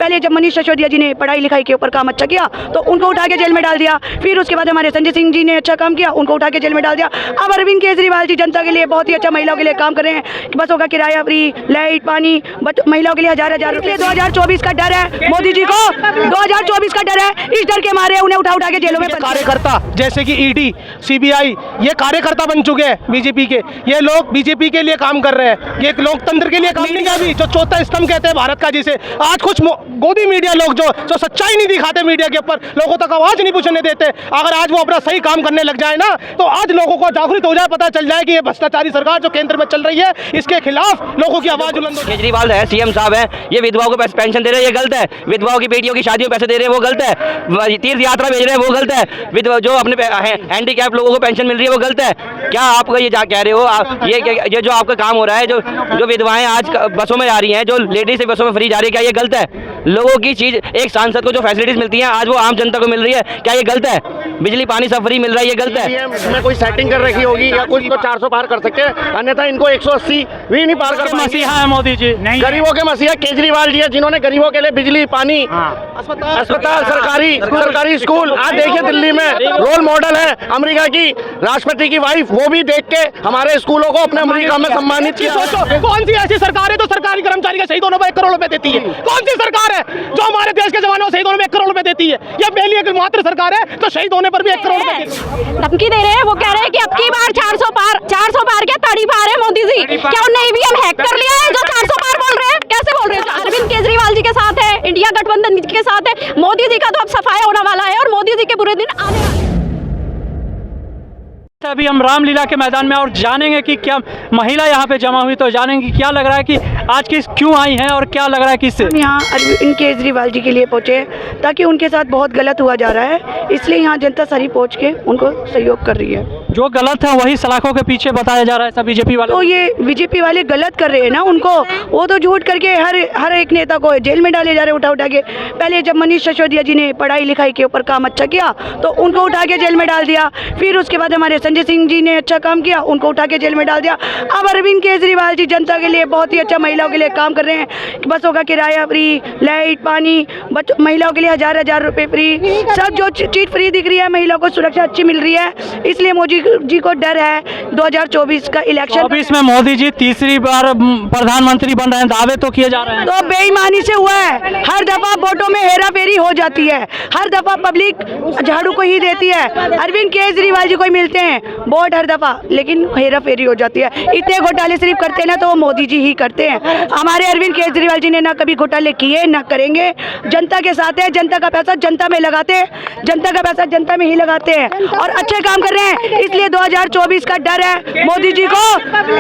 पहले जब मनीष सिसोदिया जी ने पढ़ाई लिखाई के ऊपर काम अच्छा किया तो उनको उठा के जेल में डाल दिया। फिर उसके बाद हमारे संजय सिंह जी ने अच्छा काम किया, उनको उठा के जेल में डाल दिया। अब अरविंद केजरीवाल जी जनता के लिए बहुत ही अच्छा महिलाओं के लिए काम कर रहे हैं। बसों का किराया फ्री, लाइट पानी, महिलाओं के लिए हजार रुपये। 2024 का डर है मोदी जी को, 2024 का डर है। इस डर के मारे उन्हें उठा के जेलों में। कार्यकर्ता जैसे कि ईडी, सीबीआई ये कार्यकर्ता बन चुके हैं बीजेपी के। ये लोग बीजेपी के लिए काम कर रहे हैं, ये लोकतंत्र के लिए काम नहीं कर। भी जो चौथा स्तंभ कहते हैं भारत का, जिसे आज कुछ गोदी मीडिया लोग जो सच्चाई नहीं दिखाते मीडिया के ऊपर, लोगों तक आवाज नहीं पूछने देते। अगर आज वो अपना सही काम करने लग जाए ना तो आज लोगों को जागरूक हो जाए, पता चल जाए कि ये भ्रष्टाचारी सरकार जो केंद्र में चल रही है इसके खिलाफ लोगों की आवाज बुलंद हो। केजरीवाल है, सीएम साहब है, ये विधवाओं को पेंशन दे रहे हैं, ये गलत है। विधवाओं की बेटियों की शादियों में पैसे दे रहे हैं, वो गलत है। तीर्थ यात्रा भेज रहे हैं, वो गलत है। विधवा जो अपने हैंडीकैप लोगों को पेंशन मिल रही है, वो गलत है। क्या आप ये कह रहे हो ये जो आपका काम हो रहा है, जो विधवाएं आज बसों में जा रही हैं, जो लेडीज बसों में फ्री जा रही है, क्या ये गलत है? लोगों की चीज, एक सांसद को जो फैसिलिटीज मिलती हैं आज वो आम जनता को मिल रही है, क्या ये गलत है? बिजली पानी सब फ्री मिल रहा है, ये गलत है? इसमें कोई सेटिंग कर रखी होगी या कुछ तो 400 पार कर सकते हैं, अन्यथा इनको 180 भी नहीं पार कर। मसीहा है मोदी जी, नहीं गरीबों के मसीहा केजरीवाल जी है, जिन्होंने गरीबों के लिए बिजली पानी, अस्पताल, सरकारी स्कूल। आज देखिए दिल्ली में रोल मॉडल है अमेरिका की राष्ट्रपति की वाइफ, वो भी देख के हमारे स्कूलों को अपने अमेरिका में सम्मानित किया। सोचो कौन सी ऐसी सरकार है जो सरकारी कर्मचारी के शहीदों को 1 करोड़ रुपए देती है? कौन सी सरकार है जो हमारे देश के जवानों शहीदों में 1 करोड़ रुपए देती है? यह पहली एक मात्र सरकार है तो शहीद होने पर भी 1 करोड़ रुपए धमकी दे रहे हैं। वो कह रहे हैं कि अब की बार 400 पार क्या तड़ी पार है मोदी जी? क्या उन्हें ईवीएम हैक कर लिया है जो 400 पार बोल रहे हैं? कैसे बोल रहे हैं? अरविंद केजरीवाल जी के साथ है, इंडिया गठबंधन के साथ है। मोदी जी का तो अब सफाया होने वाला है और मोदी जी के बुरे दिन आने वाले हैं। अभी हम रामलीला के मैदान में और जानेंगे कि क्या महिला यहाँ पे जमा हुई, तो जानेंगे कि क्या लग रहा है कि आज किस क्यों आई हैं और क्या लग रहा है किससे। हम यहाँ अरविंद केजरीवाल जी के लिए पहुँचे ताकि उनके साथ बहुत गलत हुआ जा रहा है, इसलिए यहाँ जनता सारी पहुँच के उनको सहयोग कर रही है। जो गलत है वही सलाखों के पीछे बताया जा रहा है सब बीजेपी वाले। तो ये बीजेपी वाले गलत कर रहे हैं ना, उनको वो तो झूठ करके हर एक नेता को जेल में डाले जा रहे उठा के। पहले जब मनीष सिसोदिया जी ने पढ़ाई लिखाई के ऊपर काम अच्छा किया तो उनको उठा के जेल में डाल दिया। फिर उसके बाद हमारे संजय सिंह जी ने अच्छा काम किया, उनको उठा के जेल में डाल दिया। अब अरविंद केजरीवाल जी जनता के लिए बहुत ही अच्छा महिलाओं के लिए काम कर रहे हैं। बसों का किराया फ्री, लाइट पानी, महिलाओं के लिए हजार रुपये फ्री, सब जो चीज फ्री दिख रही है, महिलाओं को सुरक्षा अच्छी मिल रही है। इसलिए मोदी जी को डर है 2024 का इलेक्शन। 24 में मोदी जी तीसरी बार प्रधानमंत्री बन रहे हैं, दावे तो किए जा रहे हैं। तो बेईमानी से हुआ है, हर दफा वोटों में हेरा फेरी हो जाती है, हर दफा पब्लिक झाड़ू को ही देती है। अरविंद केजरीवाल जी को ही मिलते हैं वोट हर दफा, लेकिन हेरा फेरी हो जाती है। इतने घोटाले सिर्फ करते ना तो वो मोदी जी ही करते हैं। हमारे अरविंद केजरीवाल जी ने ना कभी घोटाले किए ना करेंगे। जनता के साथ है, जनता का पैसा जनता में लगाते हैं, जनता का पैसा जनता में ही लगाते हैं और अच्छे काम कर रहे हैं। इसलिए 2024 का डर है मोदी जी को,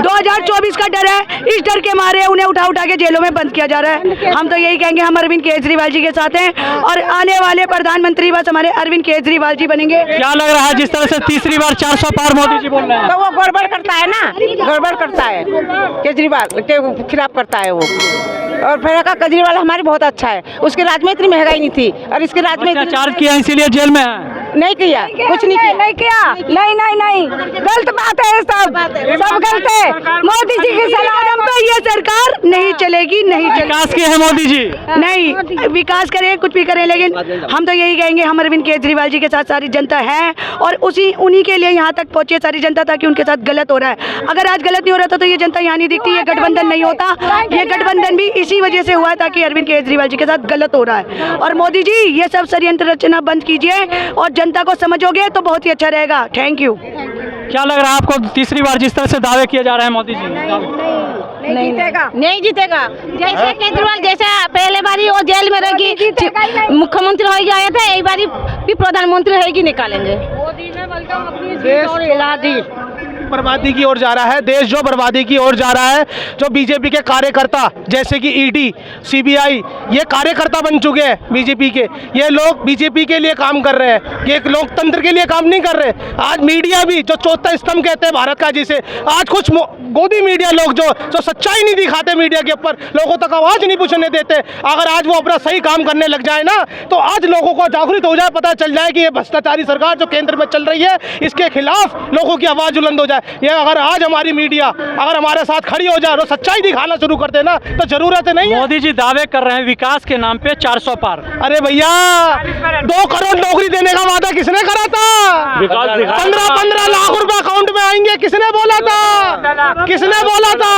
2024 का डर है। इस डर के मारे उन्हें उठा के जेलों में बंद किया जा रहा है। हम तो यही कहेंगे, हम अरविंद केजरीवाल जी के साथ हैं और आने वाले प्रधानमंत्री बस हमारे अरविंद केजरीवाल जी बनेंगे। क्या लग रहा है जिस तरह से तीसरी बार 400 पार मोदी जी बोल रहे हैं? तो वो गड़बड़ करता है ना, गड़बड़ करता है, केजरीवाल के खिलाफ करता है वो। और फिर केजरीवाल हमारी बहुत अच्छा है, उसके राज में इतनी महंगाई नहीं थी और इसके राज में अत्याचार किया इसीलिए जेल में है। नहीं किया, कुछ नहीं किया, नहीं गलत बात है, सब गलत है। मोदी जी की सलाह पर ये सरकार नहीं चलेगी, नहीं चलेगी। विकास किए हैं मोदी जी, नहीं विकास करें कुछ भी करें, लेकिन हम तो यही कहेंगे, हम अरविंद केजरीवाल जी के साथ सारी जनता है और उन्हीं के लिए यहाँ तक पहुँचे सारी जनता, ताकि उनके साथ गलत हो रहा है। अगर आज गलत नहीं हो रहा था तो ये जनता यहाँ नहीं दिखती, ये गठबंधन नहीं होता। ये गठबंधन भी इसी वजह से हुआ है ताकि अरविंद केजरीवाल जी के साथ गलत हो रहा है। और मोदी जी ये सब षड्यंत्र रचना बंद कीजिए और जनता को समझोगे तो बहुत ही अच्छा रहेगा। Thank you. क्या लग रहा है आपको तीसरी बार जिस तरह से दावे किए जा रहे हैं मोदी जी? नहीं जीतेगा। जैसे केजरीवाल जैसे पहले बारी वो जेल में रहेगी, मुख्यमंत्री हो गया था, एक बारी भी प्रधानमंत्री होगी, निकालेंगे। मोदी ने बल्कि अपनी बर्बादी की ओर जा रहा है, देश जो बर्बादी की ओर जा रहा है। जो बीजेपी के कार्यकर्ता जैसे कि ईडी, सीबीआई ये कार्यकर्ता बन चुके हैं बीजेपी के। ये लोग बीजेपी के लिए काम कर रहे हैं, ये लोकतंत्र के लिए काम नहीं कर रहे। आज मीडिया भी जो चौथा स्तंभ कहते हैं भारत का, जिसे आज कुछ गोदी मीडिया लोग जो सच्चाई नहीं दिखाते मीडिया के ऊपर, लोगों तक आवाज नहीं पूछने देते। अगर आज वो अपना सही काम करने लग जाए ना तो आज लोगों को जागरूक हो जाए, पता चल जाए कि ये भ्रष्टाचारी सरकार जो केंद्र में चल रही है इसके खिलाफ लोगों की आवाज बुलंद हो जाए। है। ये अगर आज हमारी मीडिया अगर हमारे साथ खड़ी हो जाए और सच्चाई दिखाना शुरू कर दे ना तो जरूरत नहीं है। मोदी जी दावे कर रहे हैं विकास के नाम पे 400 पार। अरे भैया 2 करोड़ नौकरी देने का वादा किसने करा था? 15 लाख रुपए अकाउंट में आएंगे किसने बोला था? किसने बोला था?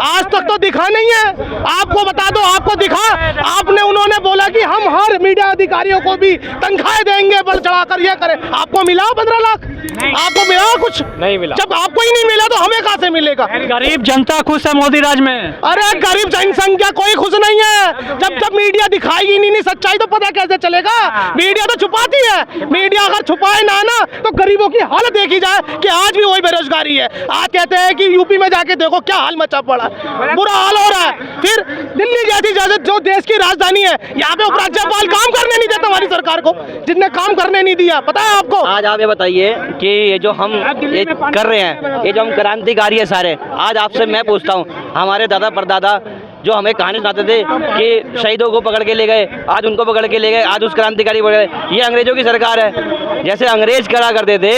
आज तक तो दिखा नहीं है। आपको बता दो, आपको दिखा? आपने उन्होंने बोला कि हम हर मीडिया अधिकारियों को भी तनख्वाहें देंगे, बढ़ चढ़ाकर ये करें। आपको मिला 15 लाख? आपको मिला कुछ? नहीं मिला। जब आपको ही नहीं मिला तो हमें कहां से मिलेगा? गरीब जनता खुश है मोदी राज में। अरे गरीब जनसंख्या कोई खुश नहीं है। जब मीडिया दिखाएगी नहीं सच्चाई तो पता कैसे चलेगा? मीडिया तो छुपाती है। मीडिया अगर छुपाए ना तो गरीबों की हालत देखी जाए कि आज भी वही बेरोजगारी है। आज कहते हैं कि यूपी में जाके देखो क्या हाल मचा पड़ा, बुरा हाल हो रहा है। फिर दिल्ली जैसी जो देश की राजधानी है, यहाँ पे उपराज्यपाल काम करने नहीं देता हमारी सरकार को, जिसने काम करने नहीं दिया। पता है आपको? आज आप ये बताइए कि ये जो हम ये कर रहे हैं, ये जो हम क्रांतिकारी है सारे, आज आपसे मैं पूछता हूँ, हमारे दादा परदादा जो हमें कहानी सुनाते थे कि शहीदों को पकड़ के ले गए, आज उनको पकड़ के ले गए, आज उस क्रांतिकारी पकड़ गए। ये अंग्रेजों की सरकार है। जैसे अंग्रेज करा करते थे,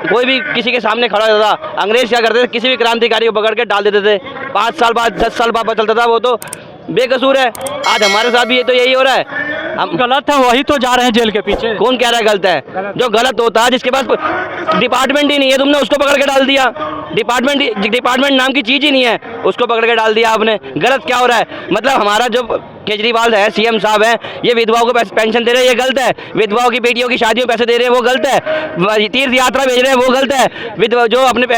कोई भी किसी के सामने खड़ा होता था, अंग्रेज क्या करते थे, किसी भी क्रांतिकारी को पकड़ के डाल देते थे। 5 साल बाद 10 साल बाद पता चलता था वो तो बेकसूर है। आज हमारे साथ भी ये तो यही हो रहा है। हम गलत है वही तो जा रहे हैं जेल के पीछे। कौन कह रहा है गलत है? जो गलत होता है, जिसके पास डिपार्टमेंट ही नहीं है, तुमने उसको पकड़ के डाल दिया। डिपार्टमेंट नाम की चीज ही नहीं है, उसको पकड़ के डाल दिया आपने। गलत क्या हो रहा है? मतलब हमारा जो केजरीवाल है, सीएम साहब हैं, ये विधवाओं को पेंशन दे रहे हैं, ये गलत है। विधवाओं की बेटियों की शादियों में पैसे दे रहे हैं, वो गलत है। तीर्थ यात्रा भेज रहे हैं, वो गलत है। जो अपने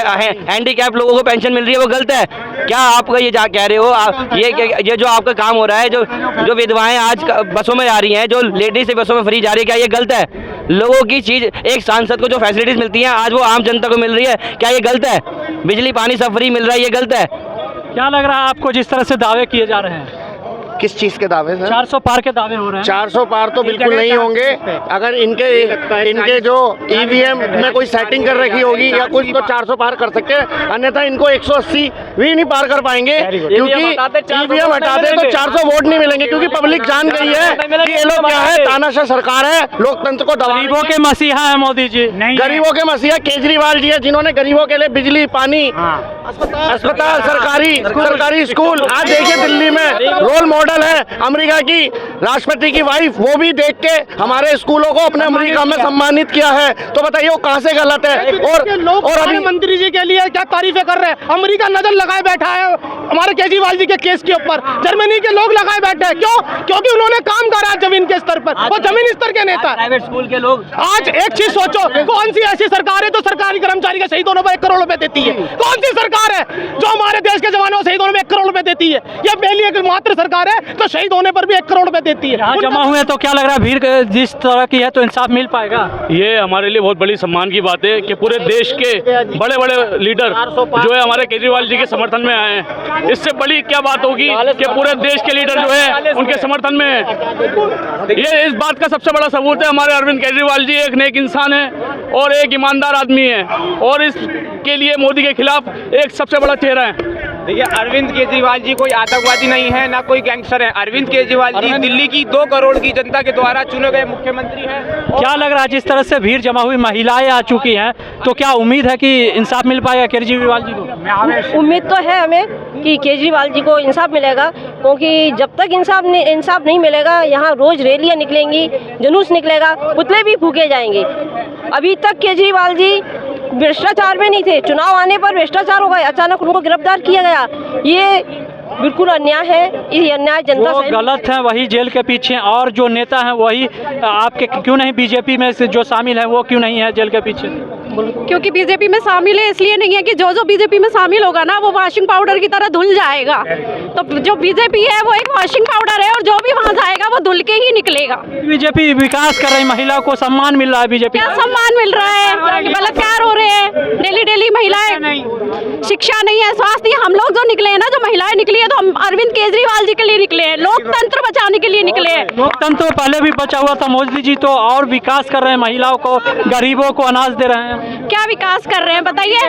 हैंडीकैप लोगों को पेंशन मिल रही है, वो गलत है। क्या आप ये जा कह रहे हो? ये जो आपका काम हो रहा है, जो विधवाएं आज बसों में जा रही हैं, जो लेडीज बसों में फ्री जा रही है, क्या ये गलत है? लोगों की चीज, एक सांसद को जो फैसिलिटीज मिलती हैं आज वो आम जनता को मिल रही है, क्या ये गलत है? बिजली पानी सब फ्री मिल रहा है, ये गलत है? क्या लग रहा है आपको जिस तरह से दावे किए जा रहे हैं? किस चीज के दावे सर? 400 पार के दावे हो रहे हैं। 400 पार तो बिल्कुल नहीं होंगे। अगर इनके जो ईवीएम में कोई सेटिंग कर रखी होगी या कुछ, तो 400 पार कर सकते हैं, अन्यथा इनको 180 भी नहीं पार कर पाएंगे, क्योंकि ईवीएम हटा दे तो 400 वोट नहीं मिलेंगे। क्योंकि पब्लिक जान गई है कि ये लोग क्या है, तानाशाह सरकार है, लोकतंत्र को दबाने। गरीबों के मसीहा है मोदी जी। गरीबों के मसीहा केजरीवाल जी है, जिन्होंने गरीबों के लिए बिजली, पानी, अस्पताल, सरकारी स्कूल। आज देखिए दिल्ली में रोल मॉडल है अमेरिका की राष्ट्रपति की वाइफ, वो भी देख के हमारे स्कूलों को अपने अमेरिका में सम्मानित किया है। तो बताइए वो कहां से गलत है? और अभी मंत्री जी के लिए क्या तारीफें कर रहे हैं? अमेरिका नजर लगाए बैठा है हमारे केजरीवाल जी के केस के ऊपर। जर्मनी के लोग लगाए बैठे हैं, क्यों? क्योंकि उन्होंने काम करा जमीन के स्तर पर, वो जमीन स्तर के नेता। प्राइवेट स्कूल के लोग आज एक चीज सोचो, कौन सी ऐसी सरकार है जो सरकारी कर्मचारी के शहीद होने पर 1 करोड़ रुपए देती है? कौन सी सरकार है जो हमारे देश के जवानों शहीद होने में 1 करोड़ रुपए देती है? ये पहली एक मात्र सरकार है तो शहीद होने पर भी 1 करोड़ रुपए देती है। यहाँ जमा हुए तो क्या लग रहा है भीड़ जिस तरह की है तो इंसाफ मिल पाएगा? ये हमारे लिए बहुत बड़ी सम्मान की बात है कि पूरे देश के बड़े बड़े लीडर जो है हमारे केजरीवाल जी के समर्थन में आए हैं। इससे बड़ी क्या बात होगी कि पूरे देश के लीडर जो है उनके समर्थन में है। ये इस बात का सबसे बड़ा सबूत है, हमारे अरविंद केजरीवाल जी एक नेक इंसान है और एक ईमानदार आदमी है, और इसके लिए मोदी के खिलाफ एक सबसे बड़ा चेहरा है। देखिए, अरविंद केजरीवाल जी कोई आतंकवादी नहीं है, ना कोई गैंगस्टर है। अरविंद केजरीवाल जी दिल्ली की 2 करोड़ की जनता के द्वारा चुने गए मुख्यमंत्री हैं। क्या लग रहा है जिस तरह से भीड़ जमा हुई, महिलाएं आ चुकी हैं, तो क्या उम्मीद है कि इंसाफ मिल पाएगा केजरीवाल जी को? उम्मीद तो है हमें कि केजरीवाल जी को इंसाफ मिलेगा, क्योंकि जब तक इंसाफ नहीं मिलेगा, यहाँ रोज रैलियाँ निकलेंगी, जुलूस निकलेगा, पुतले भी फूके जाएंगे। अभी तक केजरीवाल जी भ्रष्टाचार में नहीं थे, चुनाव आने पर भ्रष्टाचार हो गए, अचानक उनको गिरफ्तार किया गया। ये बिल्कुल अन्याय है। ये अन्याय जनता जो गलत है वही जेल के पीछे, और जो नेता हैं वही आपके क्यों नहीं बीजेपी में से जो शामिल है वो क्यों नहीं है जेल के पीछे? क्योंकि बीजेपी में शामिल है इसलिए नहीं है कि जो बीजेपी में शामिल होगा ना वो वॉशिंग पाउडर की तरह धुल जाएगा। तो जो बीजेपी है वो एक वॉशिंग पाउडर है, और जो भी वहाँ जाएगा वो धुल के ही निकलेगा। बीजेपी विकास कर रही, महिला को सम्मान मिल रहा है, बीजेपी क्या सम्मान मिल रहा है? बलात्कार हो रहे हैं डेली महिलाएं, शिक्षा नहीं है, स्वास्थ्य। हम लोग जो निकले हैं ना, जो महिलाएं निकली है, तो हम अरविंद केजरीवाल जी के लिए निकले हैं, लोकतंत्र बचाने के लिए निकले हैं। लोकतंत्र तो पहले भी बचा हुआ था, मोदी जी तो और विकास कर रहे हैं, महिलाओं को, गरीबों को अनाज दे रहे हैं। क्या विकास कर रहे हैं बताइए?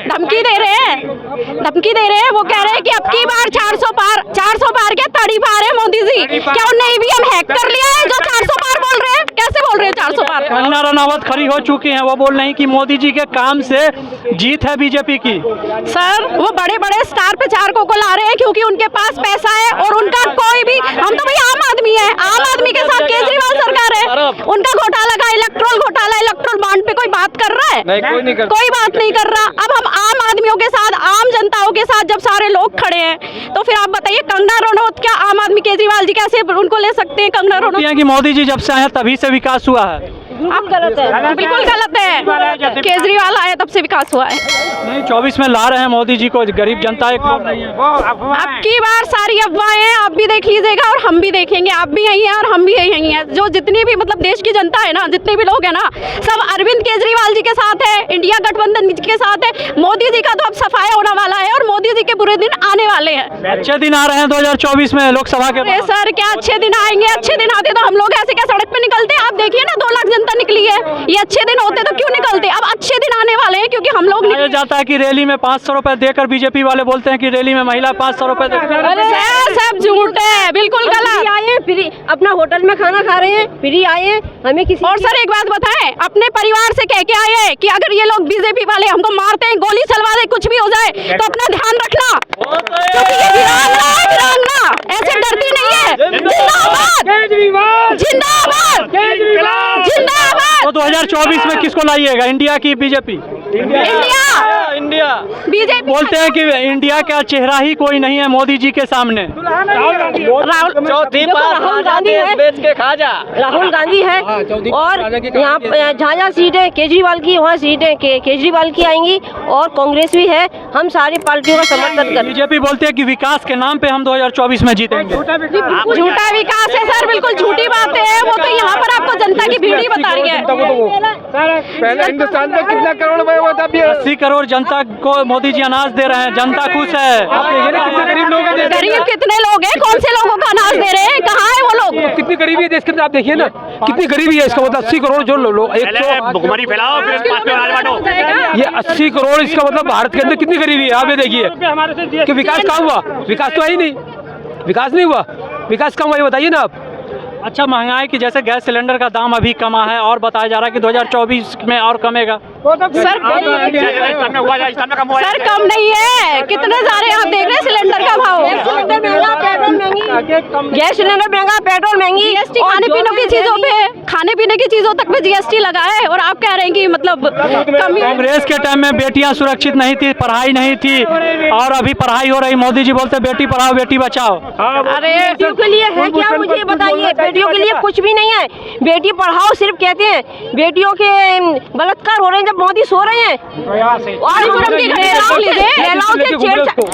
धमकी दे रहे हैं। वो कह रहे हैं कि अब की बार 400 पार क्या तड़ी पार है मोदी जी। क्या उन्हें ईवीएम हैक कर लिया है जो 400 पार बोल रहे हैं? कैसे बोल रहे हैं 400 पार? कंगना रनावत खड़ी हो चुकी हैं, वो बोल रही कि मोदी जी के काम से जीत है बीजेपी की। सर वो बड़े बड़े स्टार प्रचारकों को ला रहे हैं क्योंकि उनके पास पैसा है और उनका कोई भी, हम तो भाई आम आदमी है, आम आदमी के साथ केजरीवाल सरकार है। उनका घोटाला का इलेक्ट्रोल घोटाला, इलेक्ट्रोल बॉन्ड पे कोई बात कर रहा है? नहीं, कोई बात नहीं कर रहा। अब हम आम आदमियों के साथ, आम जनताओं के साथ जब सारे लोग खड़े हैं तो फिर आप बताइए कंगना रनौत क्या आम आदमी केजरीवाल जी कैसे उनको ले सकते हैं? कंगना रनौत कि मोदी जी जब से आए तभी से विकास हुआ है। आप गलत है, बिल्कुल गलत है। केजरीवाल आया तब से विकास हुआ है। नहीं, 24 में ला रहे हैं मोदी जी को, गरीब जनता एक नहीं है। अब की बार सारी अफवाहें हैं, आप भी देख लीजिएगा और हम भी देखेंगे। आप भी यही हैं और हम भी यही हैं। जो जितनी भी मतलब देश की जनता है ना, जितने भी लोग हैं ना, सब अरविंद केजरीवाल जी के साथ है, इंडिया गठबंधन के साथ है। मोदी जी का तो अब सफाया होने वाला है और मोदी जी के बुरे दिन आने वाले हैं। अच्छे दिन आ रहे हैं 2024 में लोकसभा के। अरे सर क्या अच्छे दिन आएंगे? अच्छे दिन आते तो हम लोग ऐसे क्या सड़क पे निकलते? आप देखिए ना 2 लाख जनता निकली है। ये अच्छे दिन होते तो क्यों निकलते? अब अच्छे दिन आने वाले हैं क्योंकि हम लोग निकल जाता है कि रैली में 500 रुपए देकर, बीजेपी वाले बोलते हैं कि रैली में महिला 500 रुपए सब झूठ है, बिल्कुल गलत। आए फ्री अपना होटल में खाना खा रहे हैं, फ्री आए हमें किसी। और सर एक बात बताएं, अपने परिवार से कह के आए कि अगर ये लोग बीजेपी वाले हमको मारते हैं, गोली चलवा दे, कुछ भी हो जाए तो अपना ध्यान रखना, क्योंकि ये वीरांगना ऐसे डरती नहीं है। जिंदाबाद जिंदाबाद जिंदाबाद। तो 2024 में किसको लाइएगा, इंडिया की बीजेपी? India BJP. बोलते हैं कि इंडिया का चेहरा ही कोई नहीं है मोदी जी के सामने। राहुल गांधी है, बेच के खा जा। राहुल गांधी है और यहाँ जहाँ सीटें केजरीवाल की, वहाँ सीटें केजरीवाल की आएंगी और कांग्रेस भी है। हम सारी पार्टियों का समर्थन कर। बीजेपी बोलते हैं कि विकास के नाम पे हम 2024 में जीतेंगे। झूठा विकास है सर, बिल्कुल झूठी बातें हैं। वो तो यहाँ पर आपको जनता की भीड़ ही बता रही है। पहले हिंदुस्तान में कितना करोड़ में हुआ था? 80 करोड़ जनता को मोदी जी अनाज दे रहे हैं, जनता खुश है। गरीब लोग हैं, गरीब कितने लोग हैं? कौन से लोगों को अनाज दे रहे हैं? कहाँ है वो लोग? कितनी गरीबी है देश के अंदर, आप देखिए ना कितनी गरीबी है। इसका मतलब 80 करोड़ जो लोग, एक तो भुखमरी फैलाओ फिर ये 80 करोड़, इसका मतलब भारत के अंदर कितनी गरीबी है। आप ये देखिए कि विकास कहाँ हुआ? विकास तो है ही नहीं, विकास नहीं हुआ। विकास कहाँ हुआ ये बताइए ना आप। अच्छा, महंगाई की जैसे गैस सिलेंडर का दाम अभी कमा है और बताया जा रहा है कि 2024 में और कमेगा। सर कम नहीं है, कितने सारे आप देख रहे हैं सिलेंडर का भाव। गैस सिलेंडर महंगा, पेट्रोल महंगी। जीएसटी खाने पीने की चीजों पे, खाने पीने की चीजों तक पे जीएसटी लगा है और आप कह रहे हैं कि मतलब कमी। कांग्रेस के टाइम में बेटियां सुरक्षित नहीं थी, पढ़ाई नहीं थी और अभी पढ़ाई हो रही। मोदी जी बोलते बेटी पढ़ाओ बेटी बचाओ। अरे बेटियों के लिए है क्या, मुझे बताइए। बेटियों के लिए कुछ भी नहीं है। बेटी पढ़ाओ सिर्फ कहते हैं, बेटियों के बलात्कार हो रहे हैं जब मोदी सो रहे हैं।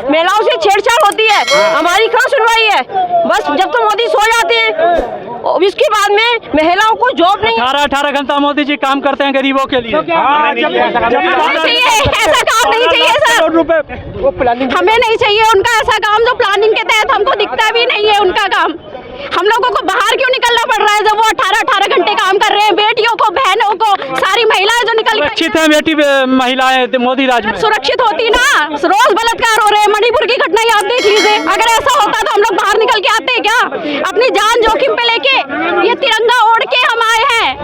महिलाओं से छेड़छाड़ होती है, हमारी कहाँ सुनवाई है? बस जब तो मोदी सो जाते हैं उसके बाद में महिलाओं को जॉब नहीं। 18 घंटा मोदी जी काम करते हैं गरीबों के लिए। ऐसा काम नहीं चाहिए सर, हमें नहीं चाहिए उनका ऐसा काम जो प्लानिंग के तहत हमको दिखता भी नहीं है उनका काम। हम लोगों को बाहर क्यों निकलना पड़ रहा है जब वो 18 घंटे काम कर रहे हैं? बेटियों को, बहनों को, सारी महिलाएं जो निकल सुरक्षित है बेटी महिलाएं मोदी राज में। सुरक्षित होती ना, रोज बलात्कार हो रहे हैं। मणिपुर की घटना ही आप देख लीजिए। अगर ऐसा होता तो हम लोग बाहर निकल के आते क्या? अपनी जान जोखिम पे लेके ये तिरंगा ओढ़ के हम आए हैं।